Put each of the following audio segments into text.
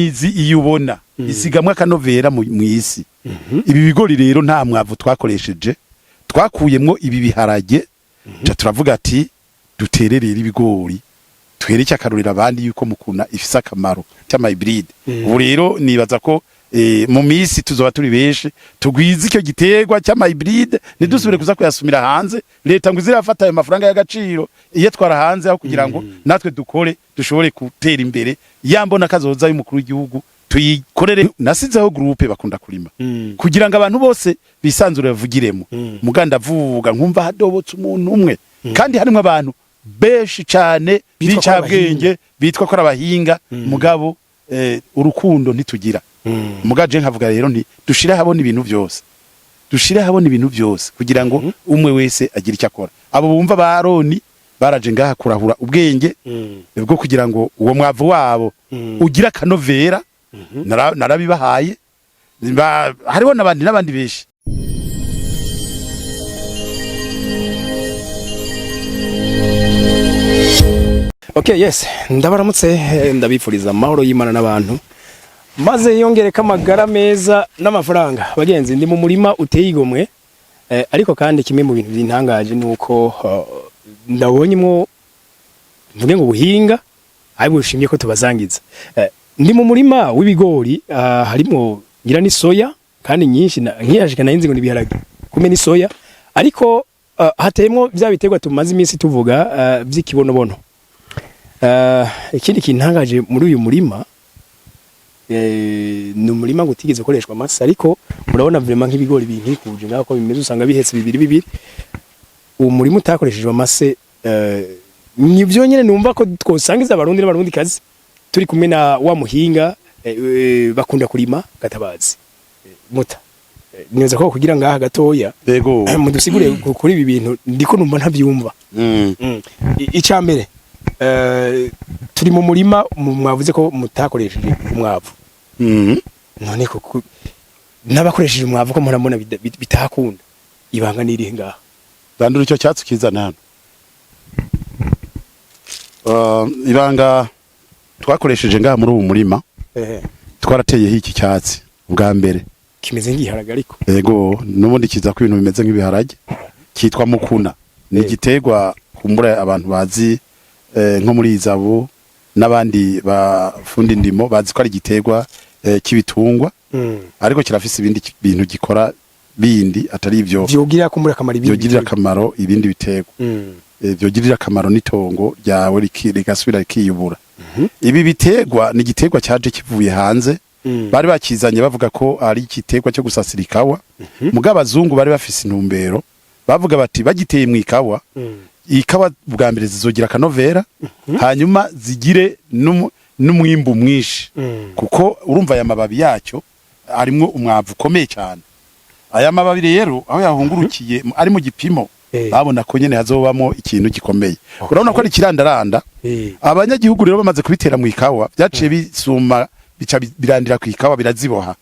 izi iyo ubona isigamwe akanovera mu isi. Ibi bigori rero nta mwavu twakoresheje, twakuyemwo ibi biharage, turavuga ati dutererera ibigori twereke akarurira abandi yuko mukuna ifisa akamaro cyama hybride. Ubu rero nibaza ko mu misi tuzoba turi beshe tugwiza icyo giterwa cyama hybride, nidusubire kuza kuyasumira hanze. Leta ngo izirafata ayo mafaranga y'agaciro iyo twara hanze aho kugira ngo natwe dukore dushobore gutera imbere yambona kazoza y'umukuru w'igihugu tuyikorere. Nasizeho groupe bakunda kurima kugira ngo abantu bose bisanzure bavugiremo. Muganda vuga nkumva hadobotse umuntu umwe kandi harimo abantu beshi cyane bicabwenge bitwa ko abahinga mugabo urukundo ntitugira. Mugaje nkavuga rero nti dushire habona ibintu byose, dushire habona ibintu byose kugira ngo umwe wese agira icyo akora. Abo bumva ba Aroni baraje ngaha kurahura ubwenge bwo kugira ngo uwo mwavu wabo ugira kanovera. Narabibahaye hariho n'abandi beshi. Okay, yes, ndabaramutse ndabifuriza amahoro y'Imana n'abantu maze yongereka amagara meza n'amafaranga. Bagenzi, ndi mu murima uteye igomwe, ariko kandi kimwe mu bintu bintangaje nuko ndabonyemo mvuge ngo buhinga ariko bushimye ko tubazangiza. Ndi mu murima w'ibigori, harimo ngira ni soya kandi nyinshi, nkiyashika narinzi ngo ni biharage kume ni soya, ariko hateyemo bya biterwa tumaze iminsi tuvuga by'ikibonobono. Ikindi kintangaje muri uyu murima, ni umurima gutigeze ukoreshwa amase, ariko murabona vraiment nk'ibigori binkikuje ngako bimeze, usanga bihetse bibiri. Uwo murima utakoreshejwe amase, nibyo nyene numva ko twosangiza abarundi n'abarundi kazi turi kumwe na wa muhinga bakunda kurima Gatabazi Muta. Neza ko kugira ngaha gatoya yego mudusigure kuri ibi bintu ndiko numva ntabyumva. Icambere turi mu murima mwavuze ko mutakoresheje umwavu. None ko nabakoresheje umwavu ko murambona bitakunda, ibanga niri ngaha bandura icyo cyatsi kizana hano. Ibanga twakoresheje ngaha muri ubu murima twarateye iki cyatsi ubwa mbere kimeze nk'iharage, ariko yego nubundi kiza ko ibintu bimeze nk'ibiharage, kitwa mukuna. Ni igiterwa kumbura abantu bazi nko muri Izabo n'abandi bafundi ndimo bazi ko ari igiterwa kibitungwa, ariko kirafise ibindi bintu gikora bindi atari ivyo vyogirira kumura akamaro, ibindi vyogirira akamaro ibindi biterwa. Vyogirira akamaro nitongo ryawe rigasubira rikiyubura. Ibi biterwa ni igiterwa cyaje kivuye hanze, bari bakizanye bavuga ko ari igiterwa cyo gusasira ikawa. Mugabo abazungu bari bafise intumbero, bavuga bati bagiteye mu ikawa, ikawa bwa mbere zizogira kanovera, hanyuma zigire n'umwimbu mwinshi, kuko urumva aya mababi yacyo arimwo umwavu ukomeye cyane. Aya mababi rero aho yahungurukiye ari mu gipimo, babona ko nyene hazobamo ikintu gikomeye. Urabona ko ari kirandaranda. Abanyagihugu rero bamaze kubitera mu ikawa, byaciye bisuma bica birandira ku ikawa biraziboha,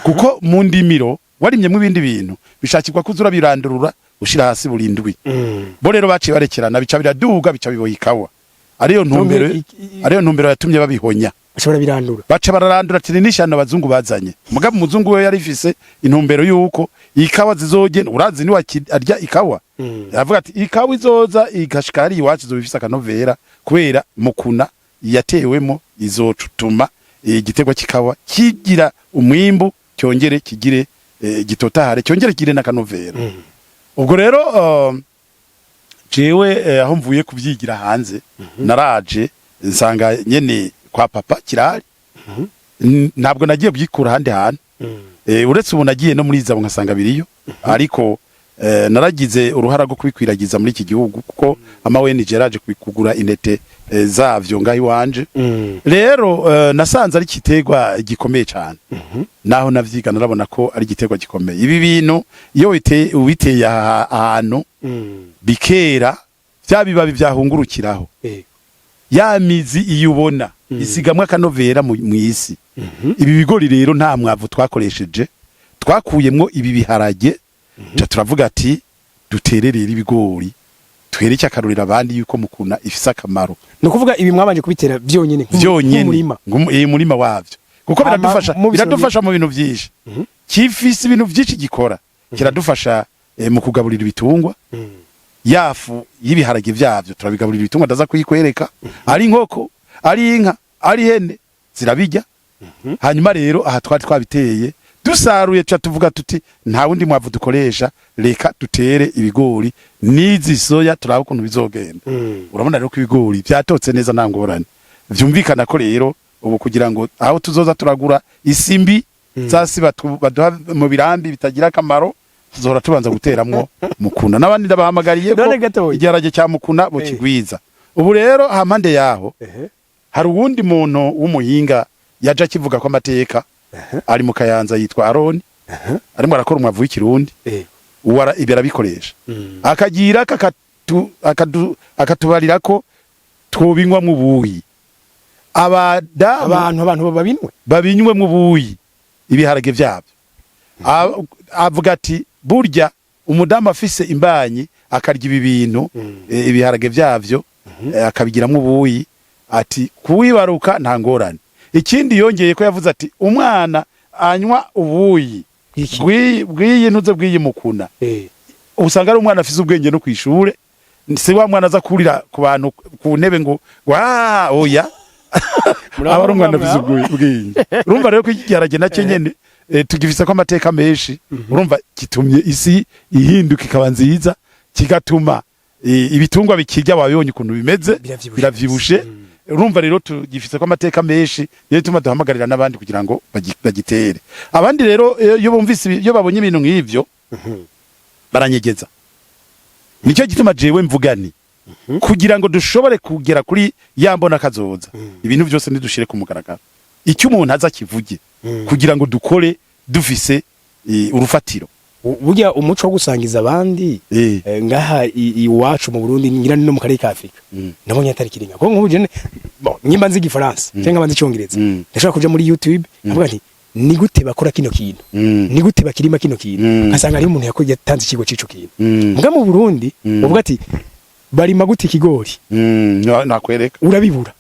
kuko mu ndimiro warimyemo ibindi bintu bishakirwa kuzura birandurura ushira hasi burindwi. Bo rero baciye barekerana bica biraduga bica biboha ikawa. Ariyo ntumbero yatumye babihonya. Bashobora birandura, baca bararandura ati nishano abazungu bazanye. Mugabo umuzungu we yari ifise intumbero yuko ikawa zizogenda, urazi ni arya ikawa, aravuga ati ikawa izoza igashikari iwacu zobifisa kanovera kubera mukuna yatewemo izocutuma igiterwa kikawa kigira umwimbu, cyongere kigire gitotahare, cyongere kigire na kanovera. Ubwo rero jewe aho mvuye kubyigira hanze, naraje nsanga nyene kwa papa kirari. Ntabwo nagiye byikura handi hano, uretse ubu nagiye no muri Izabo nkasanga biriyo, ariko naragize uruhara rwo kubikwiragiza muri iki gihugu, kuko amaweni geraje kubikugura intete zavyo ngahi wanje. Rero nasanze ari kiterwa gikomeye cyane, naho navyiga narabona ko ari giterwa gikomeye. Ibi bintu iyo ubiteye ahantu bikera, bya bibabi byahungurukiraho, ya mizi iyo ubona isigamwe akanovera mu isi. Ibi bigori rero nta mwavu twakoresheje, twakuyemwo ibi biharage, turavuga ati dutererera ibigori twereke akarurira abandi yuko mukuna ifisa akamaro. No kuvuga ibi mwabanje kubitera byonyine mu murima wavyo, kuko biradufasha mu bintu byinshi kifise ibintu byinshi gikora kiradufasha mu kugaburira ibitungwa yafu y'ibiharage vyavyo turabigaburira ibitungwa ndaza kuyikwereka ari inkoko ari inka ari hene zirabijya hanyuma rero aha twari twabiteye dusaruye cha tuvuga tuti nta wundi mwavu dukoresha reka dutere ibigori nizi soya turaba ukuntu bizogenda urabona rero ko ibigori byatotse neza nta ngorane vyumvikana ko rero ubu kugira ngo aho tuzoza turagura isimbi zasi baduha mu birambi bitagira akamaro tuzora tubanza guteramwo mukuna n'abandi ndabahamagariye ko igiharage cya mukuna bo kigwiza ubu rero hampande yaho hari uwundi muntu w'umuhinga yaje kivuga ko amateka ari mu Kayanza yitwa Aroni arimo arakora umwavu w'ikirundi uwara ibera bikoresha akagira akatubarira ko twobinywa mu buyi abantu babinywe mu buyi ibiharage vyabyo avuga ati burya umudamu afise imbanyi akarya ibi bintu ibiharage vyavyo akabigiramwo ubuyi ati kuwibaruka nta ngorane ikindi yongeye ko yavuze ati umwana anywa ubuyi bwiyi ntuze bwiyi mukuna usanga ari umwana afise ubwenge no kwishure si wa mwana aza kurira ku bantu ku ntebe ngo oya aba ari umwana afise ubwenge urumva rero ko igiharage nacyo nyene tugifise ko amateka menshi urumva kitumye isi ihinduka ikaba nziza kigatuma ibitungwa bikirya wabibonye ukuntu bimeze biravyibushe urumva rero tugifise ko amateka menshi yewe tuma duhamagarira n'abandi kugira ngo bagitere abandi rero iyo bumvise iyo babonye ibintu nk'ivyo baranyegeza nicyo gituma jewe mvugani kugira ngo dushobore kugera kuri yambona kazoza ibintu byose nidushire ku mugaragaro icyo umuntu aza kivuge kugira ngo dukore dufise urufatiro burya umuco wo gusangiza abandi ngaha iwacu mu Burundi ngira no mu karere ka Afrika nabonye atari kiringa ko nk'ubu je nyimba nzi igifaransa cyangwa abanzi icongereza ndashaka kuja muri YouTube avuga nti ni gute bakora kino kintu ni gute bakirima kino kintu kasanga ari umuntu yakoze yatanze ikigo cico kintu mbwa mu Burundi uvuga ati barima gute ikigori nakwereka urabibura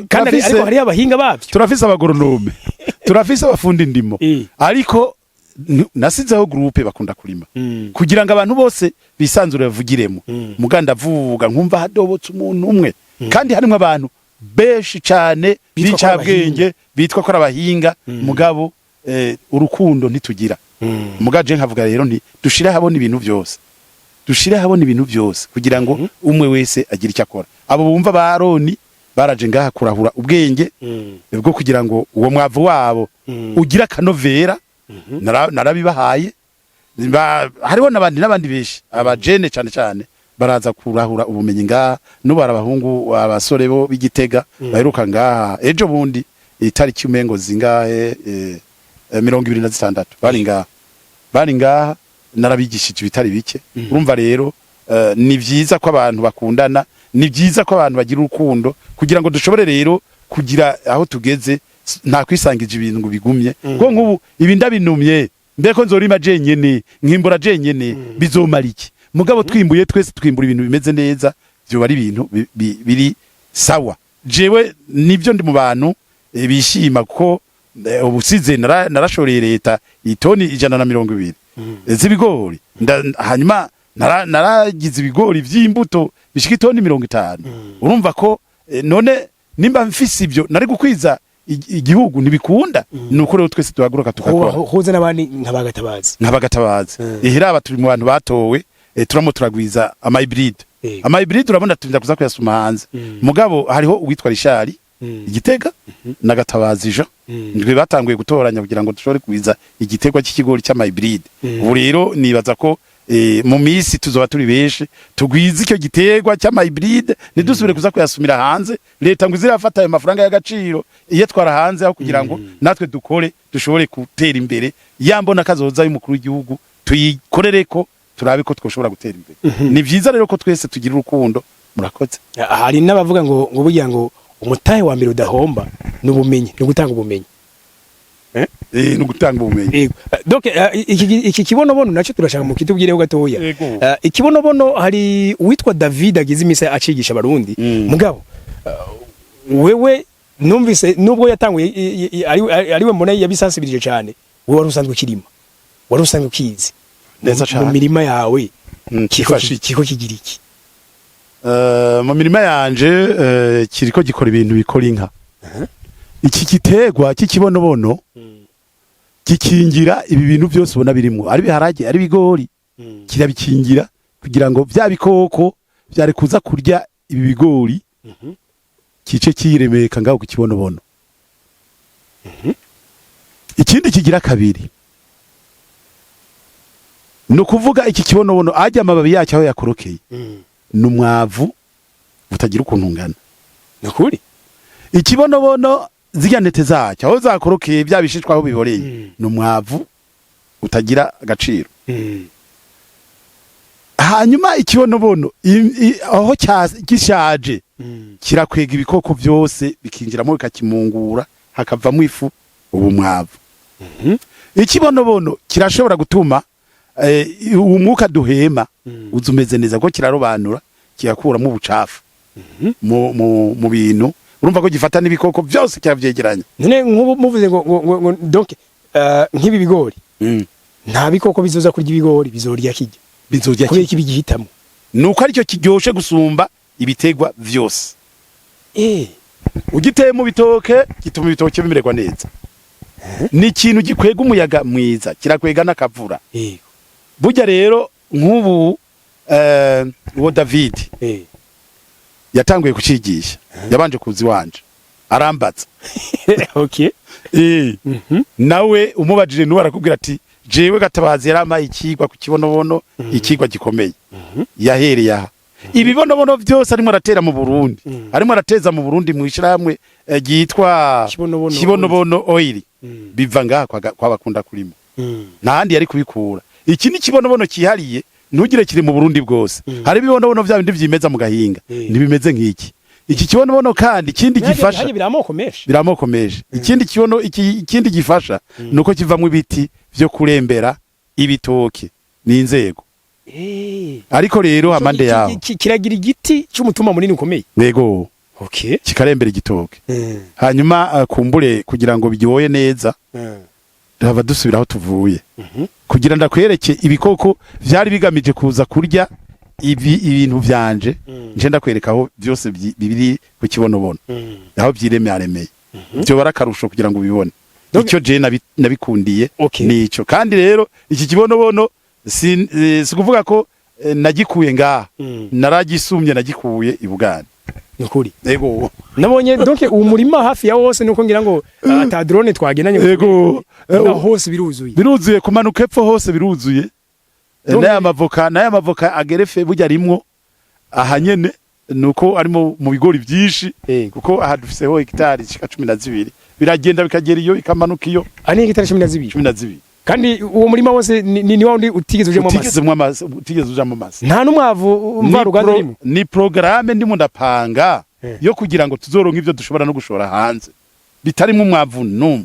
kandi ariko hari abahinga bavyo turafise abagoronome turafise abafundi ndimo ariko nasizeho groupe bakunda kurima kugira ngo abantu bose bisanzure bavugiremo muganda avuga nkumva hadobotse umuntu umwe kandi harimo abantu beshi cyane bicabwenge bitwa ko abahinga mugabo urukundo ntitugira mugaje nkavuga rero nti dushire habona ibintu byose kugira ngo umwe wese agira icyo akora abo bumva ba Aroni baraje ngaha kurahura ubwenge bwo kugira ngo uwo mwavu wabo ugira kanovera narabibahaye hariho n'abandi beshi abajene cyane baraza kurahura ubumenyi ngaha n'ubara abahungu abasore bo b'Igitega baheruka ngaha ejo bundi itariki umengo zingahe 26 bari ngaha narabigishije ibitari bike urumva rero ni vyiza ko abantu bakundana ni vyiza ko abantu bagira urukundo kugira ngo dushobore rero kugira aho tugeze nta kwisangije ibintu ngo bigumye ko nk'ubu ibi ndabinumye mbeko nzorima jenyene nkimbura jenyene bizomara iki mugabo twimbuye twese twimbura ibintu bimeze neza byo bari ibintu biri sawa jewe nivyo ndi mu bantu bishima ko ubusize narashoreye leta itoni 120 z'ibigori hanyuma naragize ibigori vy'imbuto bishika itoni 50 urumva ko none nimba mfise ibyo nari gukwiza igihugu nibikunda nuko rero twese tuhaguruka tukakora hoze nabandi nkabagatabaza ihiraba turi mu bantu batowe turamo turagwiza ama hybrid urabona tuvinda kuza kuyasuma hanze mugabo hariho uwitwa Rishari Igitega na Gatabazi Jean ndwe batanguye gutoranya kugira ngo dushobore kwiza igitegwa cy'ikigori cy'ama hybrid ubu rero nibaza ko mu misi tuzoba turi beshe tugwiza icyo gitegwa cy'ama hybrid nidusubire kuza kuyasumira hanze leta ngo izirafata ayo mafaranga y'agaciro iyo twara hanze aho kugira ngo natwe dukore dushobore gutera imbere yambona kazoza y'umukuru w'igihugu tuyikorere ko turabe ko twoshobora gutera imbere ni vyiza rero ko twese tugira urukundo murakoze hari n'abavuga ngo burya ngo umutahe wa mbere udahomba n'ubumenyi no gutanga ubumenyi no gutanga ubumenyi donc iki kibonobono nacyo turashaka mu kitubwireho gatoya ikibonobono hari uwitwa David agize imisa acigisha abarundi mugabo wewe numvise nubwo yatanguye ariwe mbona yabisansibirije cyane wowe wari usanzwe kirima wari usanzwe ukizi neza cyane mu mirima yawe kifashe kiko kigira iki mu mirima yanje kiriko gikora ibintu bikora inka iki gitegwa cy'ikibonobono gikingira ibi bintu byose ubona birimo ari biharage ari bigori kirabikingira kugira ngo bya bikoko byari kuza kurya ibi bigori kice kiremeka ngaho ku kibonobono ikindi kigira kabiri no kuvuga iki kibonobono ajya amababi yacyo aho yakorokeye numwavu utagira ukuntu ngana nakuri ikibonobono zirya ntete zacyo aho zakorokeye bya bishishwa aho biboreye numwavu utagira agaciro hanyuma ikibonobono aho gishaje kirakwega ibikoko byose bikinjiramo bikakimungura hakavamo ifu ubu mwavu ikibonobono kirashobora gutuma umwuka duhema uzumeze neza ko kirarobanura kiyakuramo ubucafu mu bintu urumva ko gifata n'ibikoko byose cyavyegeranya none nk'ubu muvuze ngo donc nk'ibi bigori nta bikoko bizoza kurya ibigori bizorya kijya bizorya kubera iki bigihitamo nuko aricyo kiryoshe gusumba ibitegwa vyose ugiteye mu bitoke gituma ibitoke bimererwa neza ni ikintu gikwega umuyaga mwiza kirakwega n'akavura burya rero nk'ubu uwo David yatanguye kucigisha yabanje kuzi wanje arambatsa okay nawe umubajije nuwe arakubwira ati jewe Gatabazi yaramaye ikigwa ku kibonobono ikigwa gikomeye yahereye aha ibibonobono byose arimo aratera mu Burundi arimo arateza mu Burundi mu ishiramwe gitwa kibonobono oil biva ngaha kwa bakunda kurimo ntahandi yari kubikura iki ni kibonobono kihariye ntugire kiri mu Burundi bwose hari ibibonobono vya bindi vyimeza mu gahinga ntibimeze nk'iki iki kibonobono kandi ikindi gifasha biramokomeje ikindi gifasha nuko kivamwe ibiti vyo kurembera ibitoke n'inzego ariko rero amande yaho kiragira igiti cy'umutuma munini ukomeye yego okay kikarembera igitoke hanyuma kumbure kugira ngo biryoye neza hava dusubira aho tuvuye kugira ndakwereke ibikoko vyari bigamije kuza kurya ibintu vyanje nje ndakwereka aho byose bibiri ku kibonobono aho byiremeye byo barakarusho kugira ngo ubibone icyo je nabikundiye nico kandi rero iki kibonobono si kuvuga ko nagikuye ngaha naragisumye nagikuye ibugani nukuri yego nabonye donc umurima hafi ya wose nuko ngira ngo ata drone twagenanye yego hose biruzuye kumanuka epfo hose biruzuye n'aya mavoka agerefe burya rimwo ahanyene nuko arimo mu bigori byinshi kuko aha dufiseho hectare cika 12 biragenda bikagera iyo ikamanuka iyo ani hectare 12 kandi uwo murima wose ni wandi utigeze ujemo amazi utigeze ujamo amazi nta numwavu mva ruganda rimo ni programme ndimo ndapanga yo kugira ngo tuzoronka ivyo dushobora no gushora hanze bitarimo umwavu numwe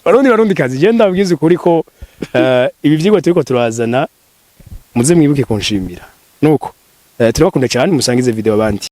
barundi kazi genda ubwize kuri ko ibi vyigwa turiko turazana muze mwibuke kunshimira nuko turabakunda cyane musangize video abandi